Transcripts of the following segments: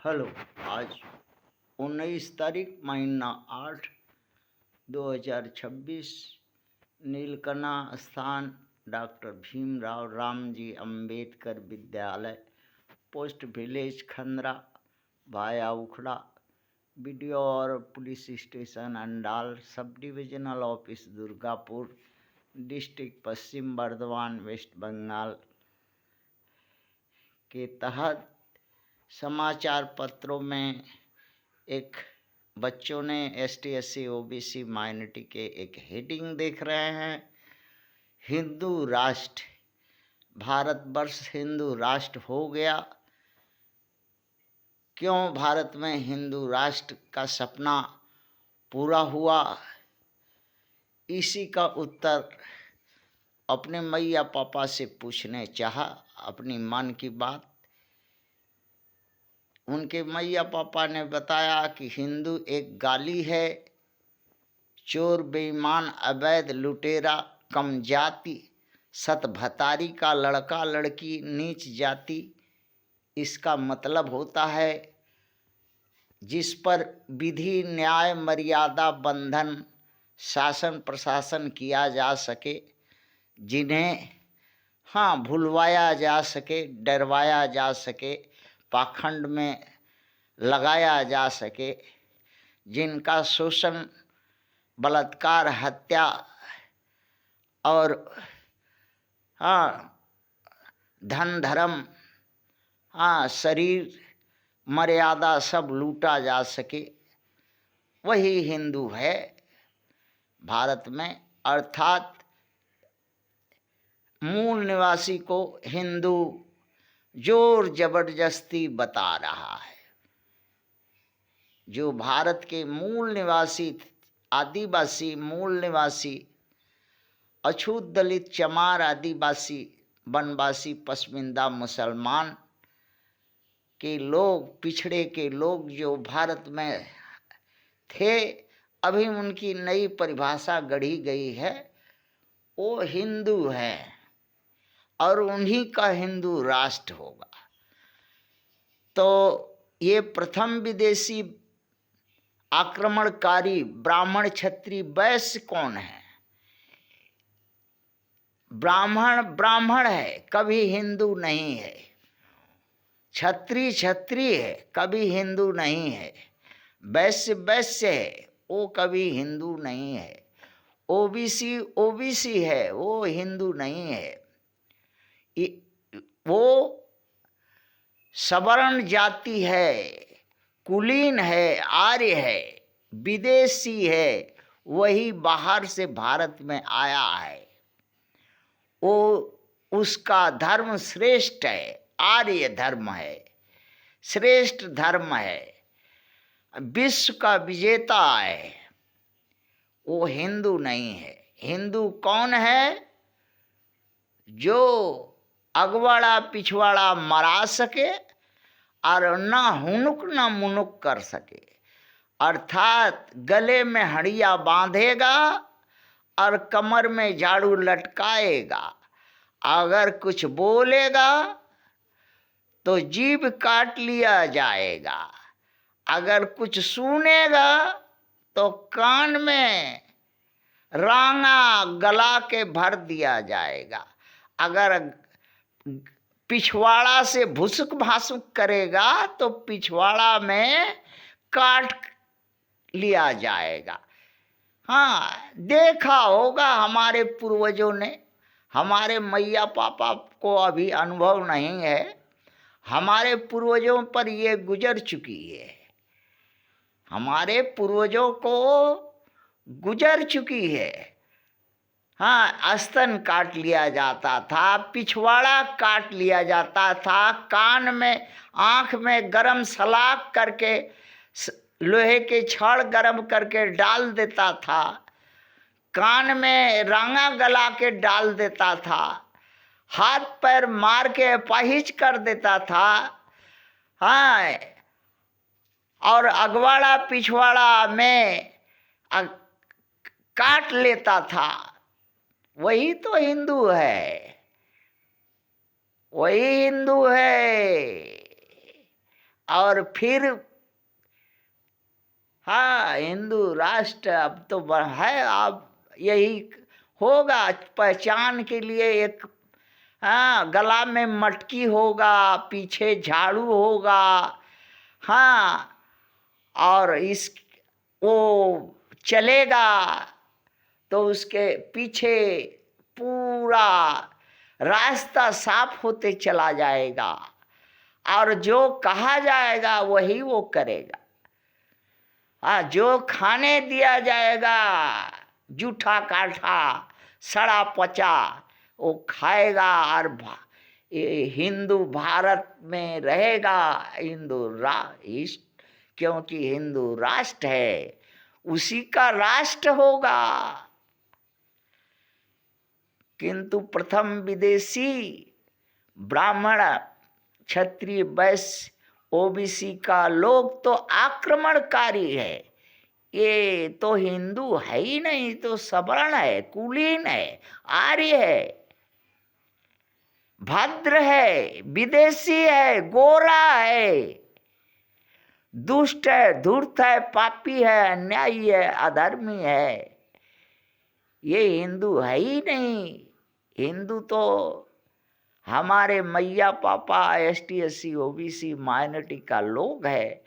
Hello. आज 19 तारीख महीना 8 2026 नीलकना स्थान डॉक्टर भीमराव रामजी अंबेडकर विद्यालय, पोस्ट विलेज खंदरा, भाया उखड़ा, बीडीओ और police station Andal, sub divisional office Durgapur, district Paschim Bardhaman, West Bengal के तहत समाचार पत्रों में एक बच्चों ने ST SC OBC माइनॉरिटी के एक हेडिंग देख रहे हैं, हिंदू राष्ट्र, भारतवर्ष हिंदू राष्ट्र हो गया। क्यों भारत में हिंदू राष्ट्र का सपना पूरा हुआ? इसी का उत्तर अपने मैया पापा से पूछने चाहा, अपनी मन की बात। उनके मैया पापा ने बताया कि हिंदू एक गाली है, चोर, बेईमान, अवैध, लुटेरा, कम जाति, सतभतारी का लड़का लड़की, नीच जाति। इसका मतलब होता है जिस पर विधि, न्याय, मर्यादा, बंधन, शासन प्रशासन किया जा सके, जिन्हें भुलवाया जा सके, डरवाया जा सके, पाखंड में लगाया जा सके, जिनका शोषण, बलात्कार, हत्या और धन, धर्म, शरीर, मर्यादा सब लूटा जा सके, वही हिंदू है भारत में। अर्थात मूल निवासी को हिंदू जोर जबरदस्ती बता रहा है। जो भारत के मूल निवासी, आदिवासी, मूल निवासी, अछूत, दलित, चमार, आदिवासी, वनवासी, पसमिंदा, मुसलमान के लोग, पिछड़े के लोग जो भारत में थे, अभी उनकी नई परिभाषा गढ़ी गई है, वो हिंदू है और उन्हीं का हिंदू राष्ट्र होगा। तो ये प्रथम विदेशी आक्रमणकारी ब्राह्मण, क्षत्रिय, वैश्य कौन है? ब्राह्मण ब्राह्मण है, कभी हिंदू नहीं है। क्षत्रिय क्षत्रिय है, कभी हिंदू नहीं है। वैश्य वैश्य है, वो कभी हिंदू नहीं है। ओबीसी ओबीसी है, वो हिंदू नहीं है। वो सवर्ण जाति है, कुलीन है, आर्य है, विदेशी है, वही बाहर से भारत में आया है। वो उसका धर्म श्रेष्ठ है, आर्य धर्म है, श्रेष्ठ धर्म है, विश्व का विजेता है। वो हिंदू नहीं है। हिंदू कौन है? जो अगवाड़ा पिछवाड़ा मरा सके और ना हुनुक ना मुनुक कर सके, अर्थात गले में हड़िया बांधेगा और कमर में झाड़ू लटकाएगा। अगर कुछ बोलेगा तो जीभ काट लिया जाएगा, अगर कुछ सुनेगा तो कान में रांगा गला के भर दिया जाएगा। अगर पिछवाड़ा से भुसुक भासुक करेगा तो पिछवाड़ा में काट लिया जाएगा। देखा होगा हमारे पूर्वजों ने, हमारे मैया पापा को अभी अनुभव नहीं है, हमारे पूर्वजों पर ये गुजर चुकी है, हमारे पूर्वजों को गुजर चुकी है। स्तन काट लिया जाता था, पिछवाड़ा काट लिया जाता था, कान में, आँख में गरम सलाख करके, लोहे के छड़ गरम करके डाल देता था, कान में रांगा गला के डाल देता था, हाथ पैर मार के अपाहिज कर देता था। और अगवाड़ा पिछवाड़ा में काट लेता था। वही तो हिंदू है, वही हिंदू है। और फिर हाँ, हिंदू राष्ट्र अब तो है, अब यही होगा। पहचान के लिए एक, हाँ, गला में मटकी होगा, पीछे झाड़ू होगा, हाँ, और इस वो चलेगा तो उसके पीछे पूरा रास्ता साफ होते चला जाएगा, और जो कहा जाएगा वही वो करेगा। हाँ, जो खाने दिया जाएगा जूठा काठा सड़ा पचा वो खाएगा, और ये हिंदू भारत में रहेगा। क्योंकि हिंदू राष्ट्र है, उसी का राष्ट्र होगा। किंतु प्रथम विदेशी ब्राह्मण क्षत्रिय वैश्य ओबीसी का लोग तो आक्रमणकारी है। ये तो हिंदू है ही नहीं, तो सवर्ण है, कुलीन है, आर्य है, भद्र है, विदेशी है, गोरा है, दुष्ट है, धूर्त है, पापी है, अन्यायी है, अधर्मी है। ये हिंदू है ही नहीं। हिंदू तो हमारे मैया पापा ST SC OBC माइनॉरिटी का लोग है।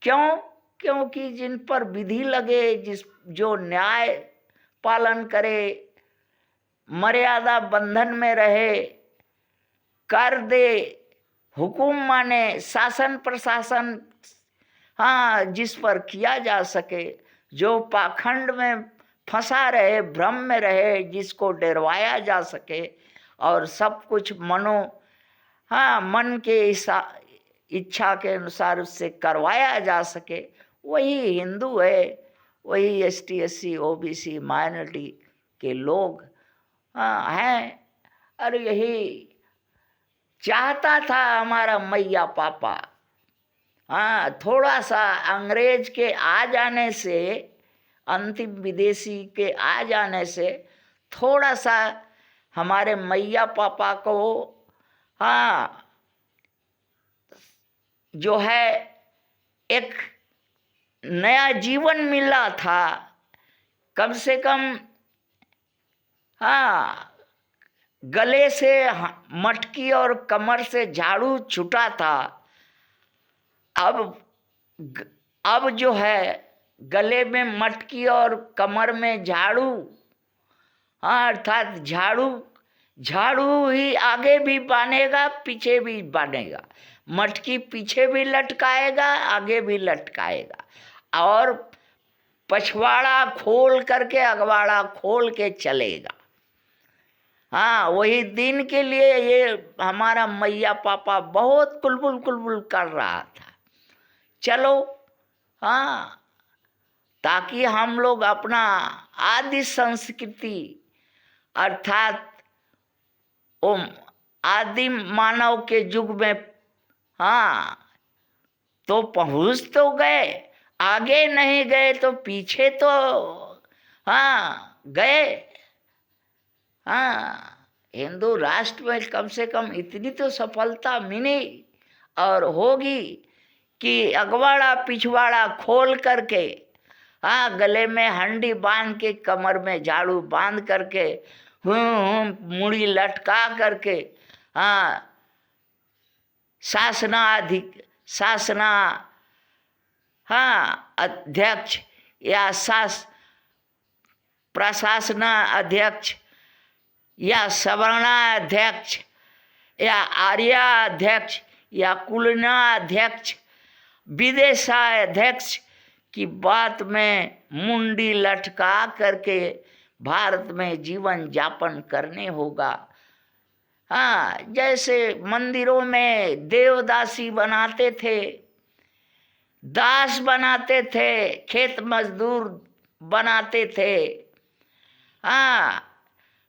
क्यों? क्योंकि जिन पर विधि लगे, जो न्याय पालन करे, मर्यादा बंधन में रहे, कर दे, हुकुम माने, शासन प्रशासन, हाँ, जिस पर किया जा सके, जो पाखंड में फंसा रहे, भ्रम में रहे, जिसको डरवाया जा सके, और सब कुछ मन के इच्छा के अनुसार उससे करवाया जा सके, वही हिंदू है, वही ST SC OBC माइनॉरिटी के लोग हैं। और यही चाहता था हमारा मैया पापा। हाँ, थोड़ा सा अंग्रेज के आ जाने से, अंतिम विदेशी के आ जाने से थोड़ा सा हमारे मैया पापा को, हाँ, जो है एक नया जीवन मिला था। कम से कम, हाँ, गले से मटकी और कमर से झाड़ू छूटा था। अब जो है गले में मटकी और कमर में झाड़ू, हाँ, अर्थात झाड़ू ही आगे भी बांधेगा, पीछे भी बांधेगा, मटकी पीछे भी लटकाएगा, आगे भी लटकाएगा, और पछवाड़ा खोल करके अगवाड़ा खोल के चलेगा। हाँ, वही दिन के लिए ये हमारा मैया पापा बहुत कुलबुल कर रहा था। चलो, हाँ, ताकि हम लोग अपना आदि संस्कृति, अर्थात आदिम मानव के युग में, हाँ, तो पहुँच तो गए, आगे नहीं गए तो पीछे तो, हाँ, गए। हाँ, हिंदू राष्ट्र में कम से कम इतनी तो सफलता मिली और होगी कि अगवाड़ा पिछवाड़ा खोल करके, हाँ, गले में हंडी बांध के, कमर में झाड़ू बांध करके, मुड़ी लटका करके, हाँ, शासना, हाँ, अध्यक्ष या प्रशासना अध्यक्ष या सवर्णा अध्यक्ष या आर्या अध्यक्ष या कुलना अध्यक्ष, विदेशा अध्यक्ष की बात में मुंडी लटका करके भारत में जीवन यापन करने होगा। हाँ, जैसे मंदिरों में देवदासी बनाते थे, दास बनाते थे, खेत मजदूर बनाते थे, हाँ,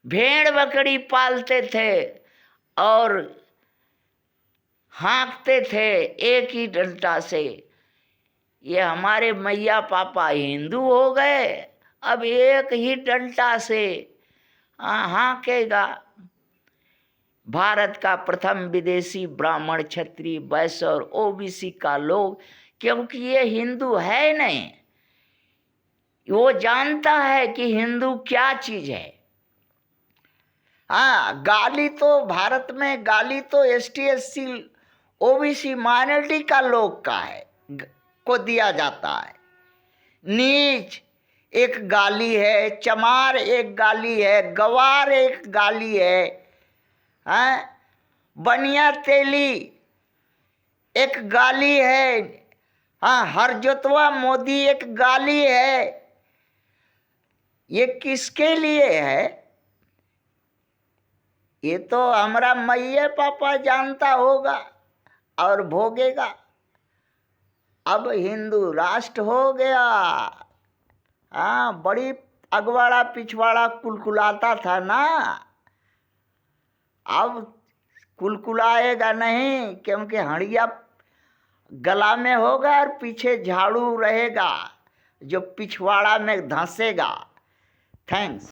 भेड़ बकरी पालते थे और हाँकते थे एक ही डंडा से। ये हमारे मैया पापा हिंदू हो गए, अब एक ही डंडा से हाँकेगा। भारत का प्रथम विदेशी ब्राह्मण, क्षत्रिय, वैश्य और ओबीसी का लोग, क्योंकि ये हिंदू है नहीं, वो जानता है कि हिंदू क्या चीज है। हाँ, गाली तो भारत में गाली तो एसटी, एससी, ओबीसी माइनॉरिटी का लोग का है को दिया जाता है। नीच एक गाली है, चमार एक गाली है, गवार एक गाली है, हैं, बनिया तेली एक गाली है, हाँ, हरजोतवा मोदी एक गाली है। ये किसके लिए है? ये तो हमारा मैये पापा जानता होगा और भोगेगा। अब हिंदू राष्ट्र हो गया। हाँ, बड़ी अगवाड़ा पिछवाड़ा कुलकुलाता था ना, अब कुलकुलाएगा नहीं, क्योंकि हड़िया गला में होगा और पीछे झाड़ू रहेगा जो पिछवाड़ा में धंसेगा। थैंक्स।